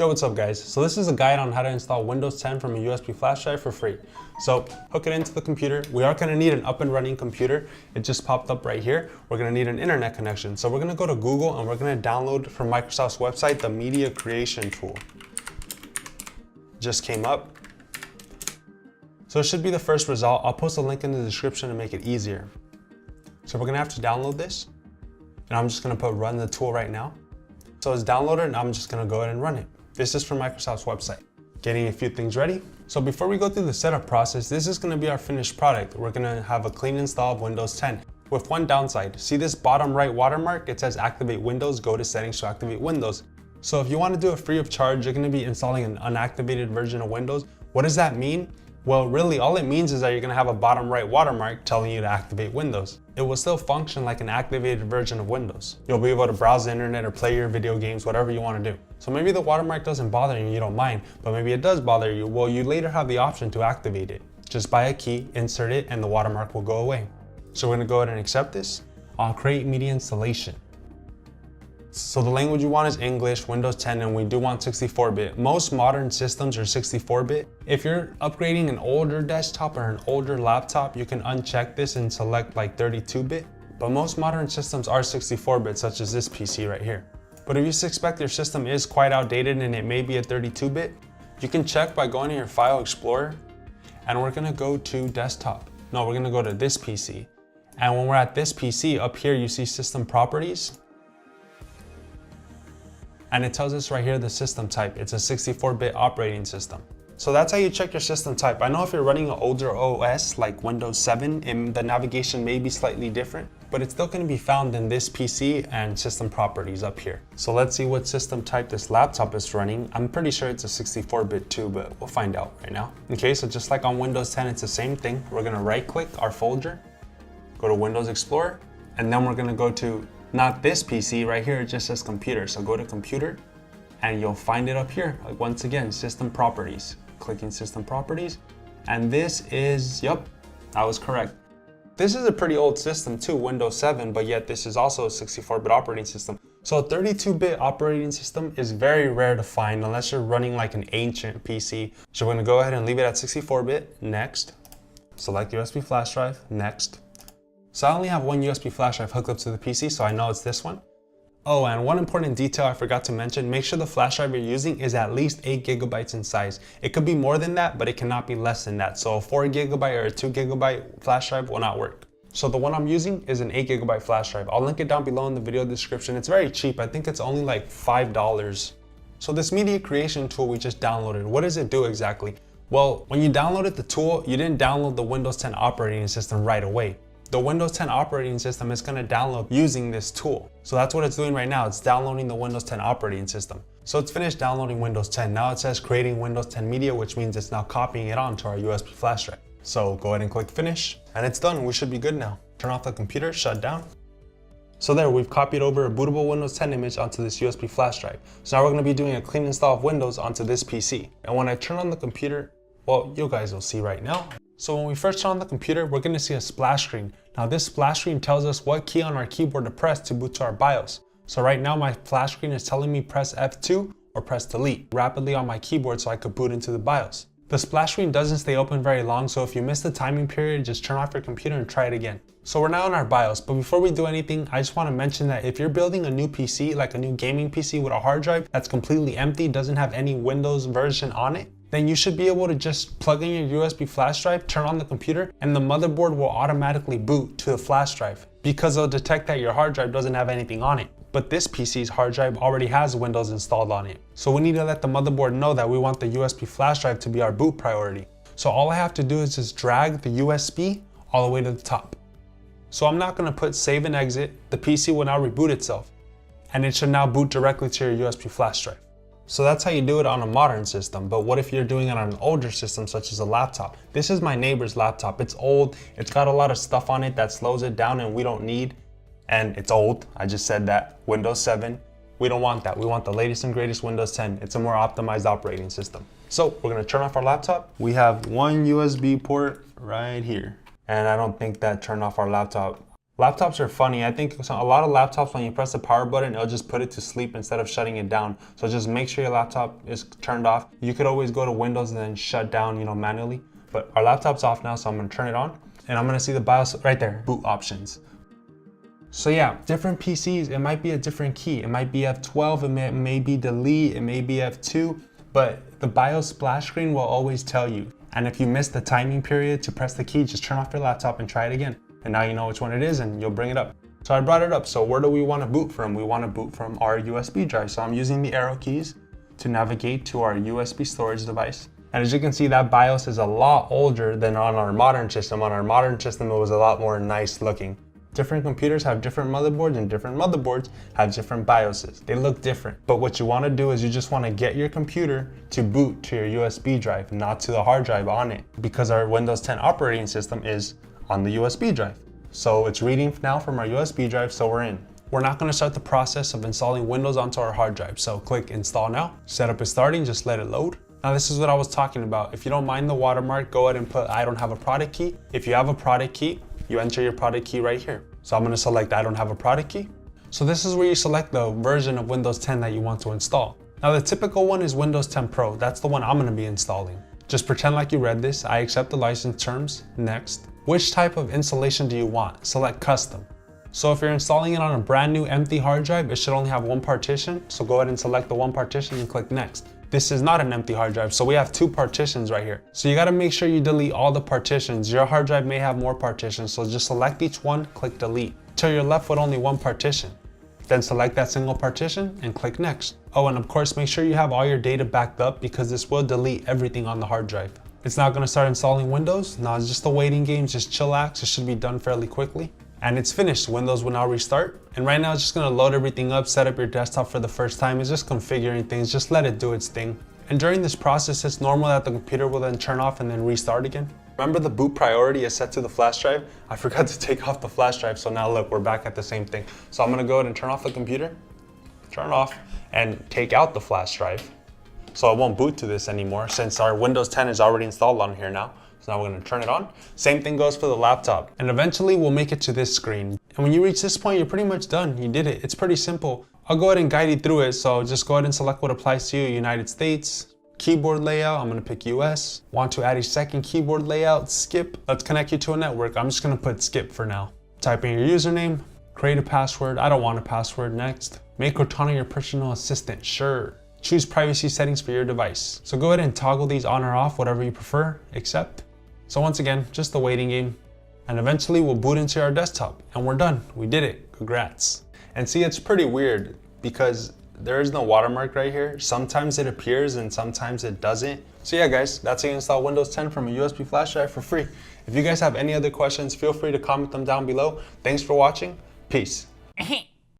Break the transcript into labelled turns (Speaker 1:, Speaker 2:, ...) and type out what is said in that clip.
Speaker 1: Yo, what's up guys? So this is a guide on how to install Windows 10 from a USB flash drive for free. So hook it into the computer. We are gonna need an up and running computer. It just popped up right here. We're gonna need an internet connection. So we're gonna go to Google and we're gonna download from Microsoft's website, the media creation tool. Just came up. So it should be the first result. I'll post a link in the description to make it easier. So we're gonna have to download this. And I'm just gonna put run the tool right now. So it's downloaded and I'm just gonna go ahead and run it. This is from Microsoft's website. Getting a few things ready. So before we go through the setup process, this is gonna be our finished product. We're gonna have a clean install of Windows 10 with one downside. See this bottom right watermark? It says activate Windows, go to settings to activate Windows. So if you wanna do it free of charge, you're gonna be installing an unactivated version of Windows. What does that mean? Well, really, all it means is that you're gonna have a bottom right watermark telling you to activate Windows. It will still function like an activated version of Windows. You'll be able to browse the internet or play your video games, whatever you wanna do. So maybe the watermark doesn't bother you, you don't mind, but maybe it does bother you. Well, you later have the option to activate it. Just buy a key, insert it, and the watermark will go away. So we're gonna go ahead and accept this. I'll create media installation. So the language you want is English, Windows 10, and we do want 64-bit. Most modern systems are 64-bit. If you're upgrading an older desktop or an older laptop, you can uncheck this and select like 32-bit. But most modern systems are 64-bit, such as this PC right here. But if you suspect your system is quite outdated and it may be a 32-bit, you can check by going to your File Explorer, and we're gonna go to desktop. No, we're gonna go to this PC. And when we're at this PC, up here you see System Properties. And it tells us right here the system type. It's a 64-bit operating system. So that's how you check your system type. I know if you're running an older OS like Windows 7, the navigation may be slightly different, but it's still gonna be found in this PC and system properties up here. So let's see what system type this laptop is running. I'm pretty sure it's a 64-bit too, but we'll find out right now. Okay, so just like on Windows 10, it's the same thing. We're gonna right click our folder, go to Windows Explorer, and then we're gonna go to not this PC right here, it just says computer. So go to computer and you'll find it up here. Like once again, system properties, clicking system properties. And this is, yep, I was correct. This is a pretty old system too, Windows 7, but yet this is also a 64-bit operating system. So a 32-bit operating system is very rare to find unless you're running like an ancient PC. So we're gonna go ahead and leave it at 64-bit, next. Select USB flash drive, next. So I only have one USB flash drive hooked up to the PC, so I know it's this one. Oh, and one important detail I forgot to mention, make sure the flash drive you're using is at least 8 gigabytes in size. It could be more than that, but it cannot be less than that. So a 4 gigabyte or a 2 gigabyte flash drive will not work. So the one I'm using is an 8 gigabyte flash drive. I'll link it down below in the video description. It's very cheap. I think it's only like $5. So this media creation tool we just downloaded, what does it do exactly? Well, when you downloaded the tool, you didn't download the Windows 10 operating system right away. The Windows 10 operating system is going to download using this tool. So that's what it's doing right now. It's downloading the Windows 10 operating system. So it's finished downloading Windows 10. Now it says creating Windows 10 media, which means it's now copying it onto our USB flash drive. So go ahead and click finish and it's done. We should be good now. Turn off the computer, shut down. So there, we've copied over a bootable Windows 10 image onto this USB flash drive. So now we're going to be doing a clean install of Windows onto this PC. And when I turn on the computer, well, you guys will see right now. So when we first turn on the computer, we're gonna see a splash screen. Now this splash screen tells us what key on our keyboard to press to boot to our BIOS. So right now my splash screen is telling me press F2 or press delete rapidly on my keyboard so I could boot into the BIOS. The splash screen doesn't stay open very long, so if you miss the timing period, just turn off your computer and try it again. So we're now in our BIOS, but before we do anything, I just wanna mention that if you're building a new PC, like a new gaming PC with a hard drive that's completely empty, doesn't have any Windows version on it, then you should be able to just plug in your USB flash drive, turn on the computer, and the motherboard will automatically boot to the flash drive because it'll detect that your hard drive doesn't have anything on it. But this PC's hard drive already has Windows installed on it. So we need to let the motherboard know that we want the USB flash drive to be our boot priority. So all I have to do is just drag the USB all the way to the top. So I'm not gonna put save and exit. The PC will now reboot itself and it should now boot directly to your USB flash drive. So that's how you do it on a modern system, but what if you're doing it on an older system such as a laptop? This is my neighbor's laptop. It's old, it's got a lot of stuff on it that slows it down and we don't need, and it's old, I just said that, Windows 7. We don't want that, we want the latest and greatest Windows 10. It's a more optimized operating system. So we're gonna turn off our laptop. We have one USB port right here, and I don't think that turned off our laptop. Laptops are funny. I think a lot of laptops, when you press the power button, it'll just put it to sleep instead of shutting it down. So just make sure your laptop is turned off. You could always go to Windows and then shut down, manually. But our laptop's off now, so I'm gonna turn it on. And I'm gonna see the BIOS right there, boot options. So yeah, different PCs, it might be a different key. It might be F12, it may be delete, it may be F2, but the BIOS splash screen will always tell you. And if you miss the timing period to press the key, just turn off your laptop and try it again. And now you know which one it is and you'll bring it up. So I brought it up. So where do we want to boot from? We want to boot from our USB drive. So I'm using the arrow keys to navigate to our USB storage device. And as you can see, that BIOS is a lot older than on our modern system. On our modern system, it was a lot more nice looking. Different computers have different motherboards and different motherboards have different BIOSes. They look different. But what you want to do is you just want to get your computer to boot to your USB drive, not to the hard drive on it, because our Windows 10 operating system is on the USB drive. So it's reading now from our USB drive, so we're in. We're not going to start the process of installing Windows onto our hard drive. So click install now. Setup is starting, just let it load. Now this is what I was talking about. If you don't mind the watermark, go ahead and put I don't have a product key. If you have a product key, you enter your product key right here. So I'm going to select I don't have a product key. So this is where you select the version of Windows 10 that you want to install. Now the typical one is Windows 10 Pro. That's the one I'm going to be installing. Just pretend like you read this. I accept the license terms. Next. Which type of installation do you want? Select custom. So if you're installing it on a brand new empty hard drive, it should only have one partition. So go ahead and select the one partition and click next. This is not an empty hard drive, so we have two partitions right here. So you gotta make sure you delete all the partitions. Your hard drive may have more partitions, so just select each one, click delete, till you're left with only one partition. Then select that single partition and click next. Oh, and of course, make sure you have all your data backed up because this will delete everything on the hard drive. It's not gonna start installing Windows. No, it's just a waiting game, just chillax. It should be done fairly quickly. And it's finished. Windows will now restart. And right now it's just gonna load everything up, set up your desktop for the first time. It's just configuring things, just let it do its thing. And during this process, it's normal that the computer will then turn off and then restart again. Remember the boot priority is set to the flash drive? I forgot to take off the flash drive, so now look, we're back at the same thing. So I'm gonna go ahead and turn off the computer, turn it off, and take out the flash drive. So it won't boot to this anymore since our Windows 10 is already installed on here now. So now we're gonna turn it on. Same thing goes for the laptop. And eventually we'll make it to this screen. And when you reach this point, you're pretty much done. You did it. It's pretty simple. I'll go ahead and guide you through it. So just go ahead and select what applies to you. United States, keyboard layout, I'm gonna pick US. Want to add a second keyboard layout, skip. Let's connect you to a network. I'm just gonna put skip for now. Type in your username, create a password. I don't want a password, next. Make Cortana your personal assistant, sure. Choose privacy settings for your device. So go ahead and toggle these on or off, whatever you prefer, accept. So once again, just the waiting game. And eventually we'll boot into our desktop and we're done. We did it, congrats. And see, it's pretty weird because there is no watermark right here. Sometimes it appears and sometimes it doesn't. So yeah guys, that's how you install Windows 10 from a USB flash drive for free. If you guys have any other questions, feel free to comment them down below. Thanks for watching, peace.